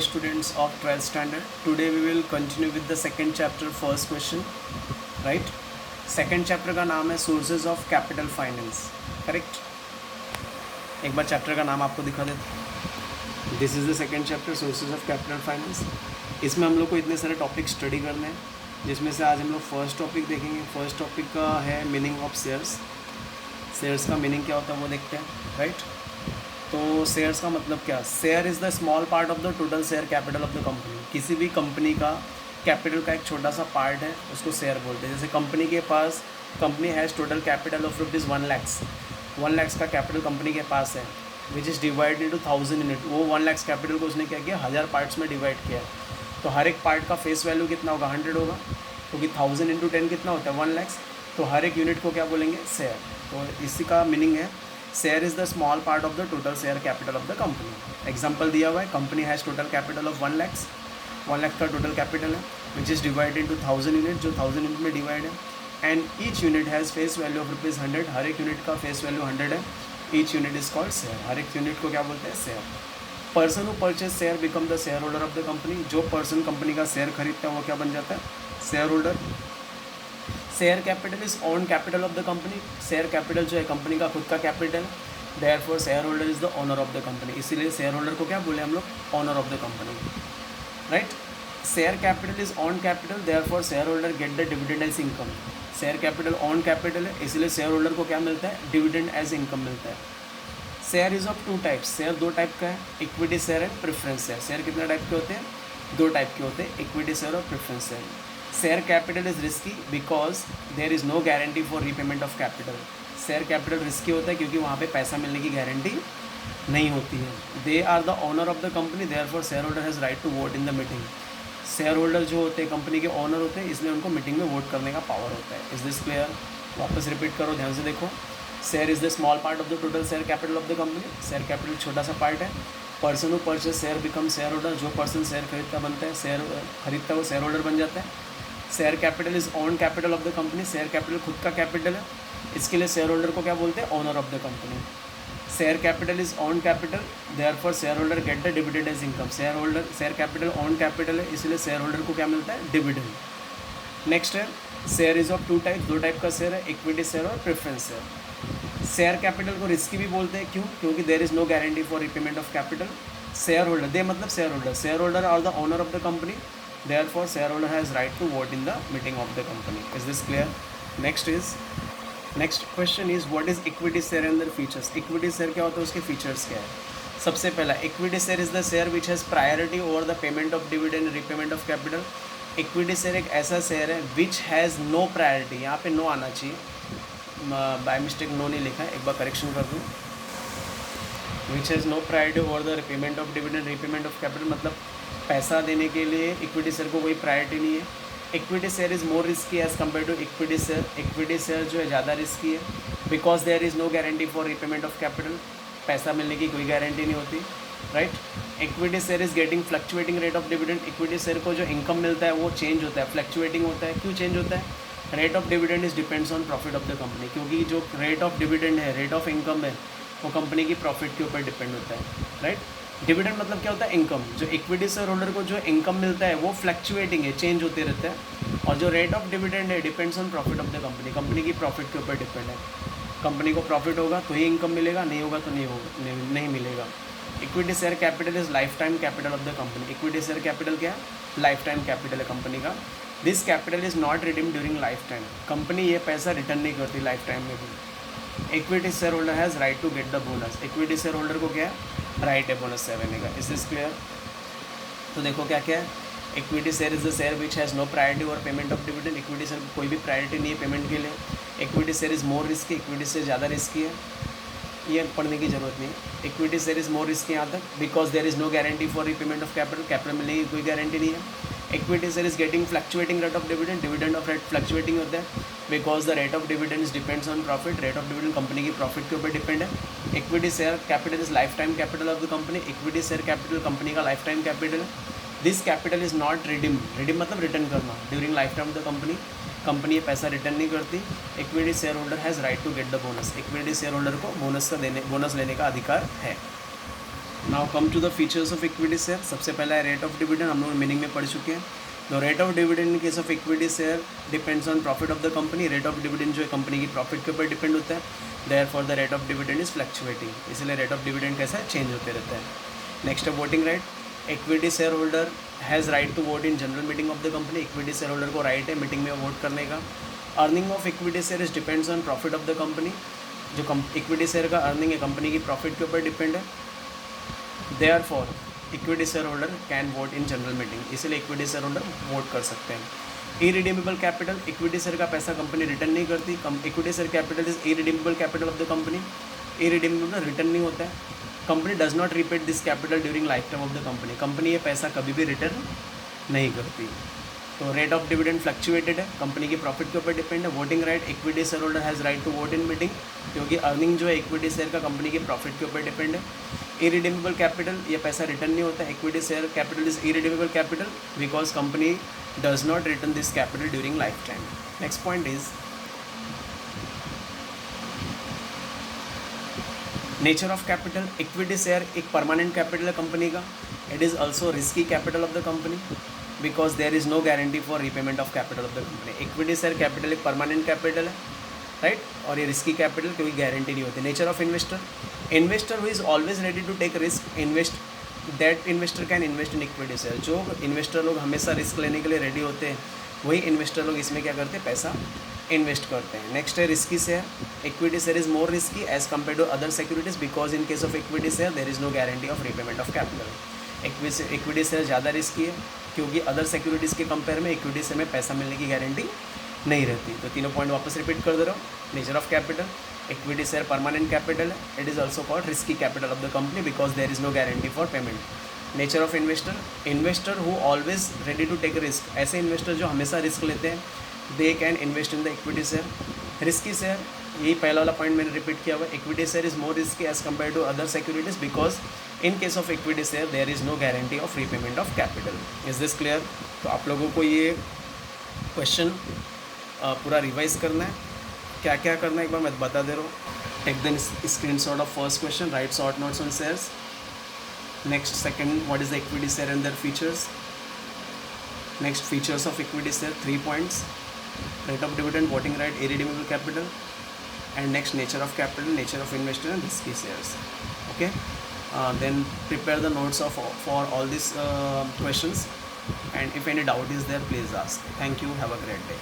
students of 12th standard. Today we will continue with the second chapter, first question, right? Second chapter का नाम है sources of capital finance, correct? एक बार chapter का नाम आपको दिखा देते. This is the second chapter, sources of capital finance. इसमें हम लोग को इतने सारे टॉपिक स्टडी करने हैं, जिसमें से आज हम लोग फर्स्ट टॉपिक देखेंगे. फर्स्ट टॉपिक का है मीनिंग ऑफ शेयर्स. शेयर्स का मीनिंग क्या होता है वो देखते हैं, राइट? तो शेयर्स का मतलब क्या? Share is the small part of the total share capital of the company. किसी भी कंपनी का कैपिटल का एक छोटा सा पार्ट है, उसको शेयर बोलते हैं. जैसे company has total capital of ₹1 lakh. 1 lakh का कैपिटल कंपनी के पास है, which is divide into 1000 unit. वो 1 लाख कैपिटल को उसने क्या किया, 1000 पार्ट्स में डिवाइड किया. तो हर एक पार्ट का फेस वैल्यू कितना होगा, 100 होगा, क्योंकि 1000 इंटू 10 कितना होता है, 1 लाख. तो हर एक यूनिट को क्या बोलेंगे, शेयर. तो इसी का मीनिंग है share is the small part of the total share capital of the company. Example दिया हुआ है, company has total capital of 1 lakh. 1 lakh का टोटल कैपिटल है, which is divide into 1000 unit, जो 1000 यूनिट में डिवाइड है. And each unit has face value of ₹100. हर एक यूनिट का फेस वैल्यू 100 है. Each unit is called share. हर एक यूनिट को क्या बोलते हैं, share. Person who purchase share become the share holder of the company. जो पर्सन कंपनी का शेयर खरीदता है वो क्या बन जाता है, share holder. Share capital is own capital of the company. Share capital जो है कंपनी का खुद का कैपिटल है. Therefore share holder is the owner of the company. इसीलिए शेयर होल्डर को क्या बोले हम लोग, owner of the company, right? Share capital is own capital, therefore share holder get the dividend as income. Share capital own capital है, इसलिए share holder को क्या मिलता है, डिविडेंड एज इनकम मिलता है. Share is of 2 types. Share 2 type का है, equity share and preference share. Share कितने टाइप के होते हैं, 2 टाइप के होते हैं, इक्विटी शेयर और preference share. Share capital is risky because there is no guarantee for repayment of capital. Share capital risky होता है क्योंकि वहाँ पे पैसा मिलने की गारंटी नहीं होती है. They are the owner of the company, therefore share holder has right to vote in the meeting. Share holder जो होते हैं कंपनी के ओनर होते हैं, इसलिए उनको मीटिंग में वोट करने का पावर होता है. Is this clear? वापस रिपीट करो, ध्यान से देखो. Share is the small part of the total share capital of the company. Share capital छोटा सा पार्ट है. Person who purchase share become share holder. जो पर्सन शेयर खरीदता बनता है, शेयर खरीदता है वो शेयर होल्डर बन जाता है. Share capital is own capital of the company. Share capital खुद का कैपिटल है, इसके लिए शेयर होल्डर को क्या बोलते हैं, owner of the company. Share capital is own capital, therefore share holder get the dividend as income. Share capital own capital है, इसलिए शेयर होल्डर को क्या मिलता है, डिविडेंड. नेक्स्ट है share is of 2 type. 2 type का शेयर है, equity share और प्रेफरेंस शेयर. शेयर कैपिटल को रिस्की भी बोलते हैं, क्यों? क्योंकि there is no guarantee for repayment of capital. Share holder, दे मतलब share holder. Share holder are the owner of the company, therefore shareholder has right to vote in the meeting of the company. Is this clear? Next question is what is equity share and their features. Equity share क्या होता है, उसके features क्या है? सबसे पहला, equity share is the share which has priority over the payment of dividend and repayment of capital. equity share एक ऐसा शेयर है which has no priority. यहाँ पे no आना चाहिए, बाय मिस्टेक no नहीं लिखा है, एक बार करेक्शन कर दूँ. which has no priority over the repayment of dividend, repayment of capital मतलब पैसा देने के लिए इक्विटी शेयर को कोई प्रायोरिटी नहीं है. Equity share is more risky as compare to equity share. Equity share जो है ज़्यादा रिस्की है, because there is no guarantee for repayment of capital. पैसा मिलने की कोई गारंटी नहीं होती, right? Equity share is getting fluctuating rate of dividend. Equity share को जो इनकम मिलता है वो चेंज होता है, फ्लक्चुएटिंग होता है. क्यों चेंज होता है? Rate of dividend is depends on profit of the company. क्योंकि जो रेट ऑफ डिविडेंड है, रेट ऑफ इनकम है, वो कंपनी की प्रॉफिट के ऊपर डिपेंड होता है, राइट? डिविडेंड मतलब क्या होता है, इनकम. जो इक्विटी शेयर होल्डर को जो इनकम मिलता है वो फ्लक्चुएटिंग है, चेंज होते रहता है. और जो रेट ऑफ डिविडेंड है depends on profit of the company. Company की प्रॉफिट के ऊपर डिपेंड है. कंपनी को प्रॉफिट होगा तो ही इनकम मिलेगा, नहीं होगा तो नहीं मिलेगा. Equity share capital is lifetime capital of the company. Equity share capital क्या है, लाइफ टाइम कैपिटल है कंपनी का. This capital is not redeem during life time. Company ये पैसा रिटर्न नहीं करती लाइफ टाइम में भी. Equity share holder has right to get the bonus. Equity share holder को क्या है, राइट है बोनस से लेने का. Is this clear? तो देखो क्या क्या है. Equity share is the share which has no priority और payment of dividend. Equity share को कोई भी प्रायोरिटी नहीं है पेमेंट के लिए. Equity share is more risky. Equity share ज़्यादा रिस्की है, ये पढ़ने की जरूरत नहीं है. Equity share is more risky यहाँ तक, because there is no guarantee for repayment of capital. Capital मिलने की कोई गारंटी नहीं है. Equity share is getting fluctuating rate of dividend. Dividend of rate fluctuating होता है, because the rate of dividend depends on profit. Rate of dividend company की profit के ऊपर डिपेंड है. Equity share capital is lifetime capital of the company. Equity share capital company का life time capital है. This capital is not redeem. Redeem मतलब return करना. During life time of the company ये पैसा return नहीं करती. Equity share holder has right to get the bonus. Equity share holder को bonus लेने का अधिकार है. Now come to the features of equity share. सबसे पहला है रेट ऑफ डिविडेंड. हम लोग मीनिंग में पढ़ चुके हैं. The rate of dividend in case of equity share depends on profit of the company. Rate of dividend जो है कंपनी की प्रॉफिट के ऊपर डिपेंड होता है. Therefore the rate of dividend is fluctuating. इसलिए रेट ऑफ डिविडेंड कैसा है, चेंज होते रहता है. नेक्स्ट है voting right. Equity share holder has right to vote in general meeting of the company. Equity share holder को राइट है meeting में वोट करने का. Earning of equity share is depends on profit of the company. जो equity share का earning है company की profit के ऊपर डिपेंड है. Therefore equity share holder can vote in general meeting. इसलिए इक्विटी शेयर होल्डर वोट कर सकते हैं. Irredeemable capital. इक्विटी शेयर का पैसा कंपनी रिटर्न नहीं करती. Equity share capital is irredeemable capital of the company. Irredeemable return नहीं होता है. Company does not repay this capital during life time of the company. Company ये पैसा कभी भी रिटर्न नहीं करती. तो रेट ऑफ डिविडेंड फ्लक्चुएटेड है, कंपनी की प्रॉफिट के ऊपर डिपेंड है. Voting right. Equity share holder has right to vote in meeting, क्योंकि अर्निंग जो है इक्विटी शेयर का कंपनी की प्रॉफिट के ऊपर डिपेंड है. इरिडीमेबल कैपिटल, ये पैसा रिटर्न नहीं होता. Equity share capital is irredeemable capital because company does not return this capital during life time. Next point is nature of capital. Equity share एक परमानेंट कैपिटल है company का. It is also risky capital of the company because there is no guarantee for repayment of capital of the company. Equity share capital एक permanent capital है right, और ये risky capital क्योंकि guarantee नहीं होती. Nature of investor. Investor who is always ready to take risk that investor can invest in equity share. जो investor लोग हमेशा रिस्क लेने के लिए रेडी होते हैं वही इन्वेस्टर लोग इसमें क्या करते हैं, पैसा इन्वेस्ट करते हैं. नेक्स्ट है risky share. Equity share is more risky as compare to other securities because in case of equity share there is no guarantee of repayment of capital. Equity share ज़्यादा रिस्की है क्योंकि other securities के compare में equity share में पैसा मिलने की guarantee नहीं रहती. तो तीनों पॉइंट वापस रिपीट कर दे रहा हूँ. Nature of capital. Equity share permanent capital है. It is also called risky capital of the company because there is no guarantee for payment. Nature of investor. Investor who always ready to take risk. ऐसे investor जो हमेशा risk लेते हैं they can invest in the equity share. Risky share, यही पहला वाला point मैंने repeat किया हुआ. Equity share is more risky as compare to other securities because in case of equity share there is no guarantee of repayment of capital. Is this clear? तो आप लोगों को ये क्वेश्चन पूरा रिवाइज करना है. क्या क्या करना है एक बार मैं बता दे रहा हूँ. Take the screenshot of first question, write short notes on shares. Next second, what is the equity share and their features. Next features of equity share 3 points. Rate of dividend, voting right, irredeemable capital, and next nature of capital, nature of investor, and risky shares. Okay, then prepare the notes for all these questions, and if any doubt is there, please ask. Thank you. Have a great day.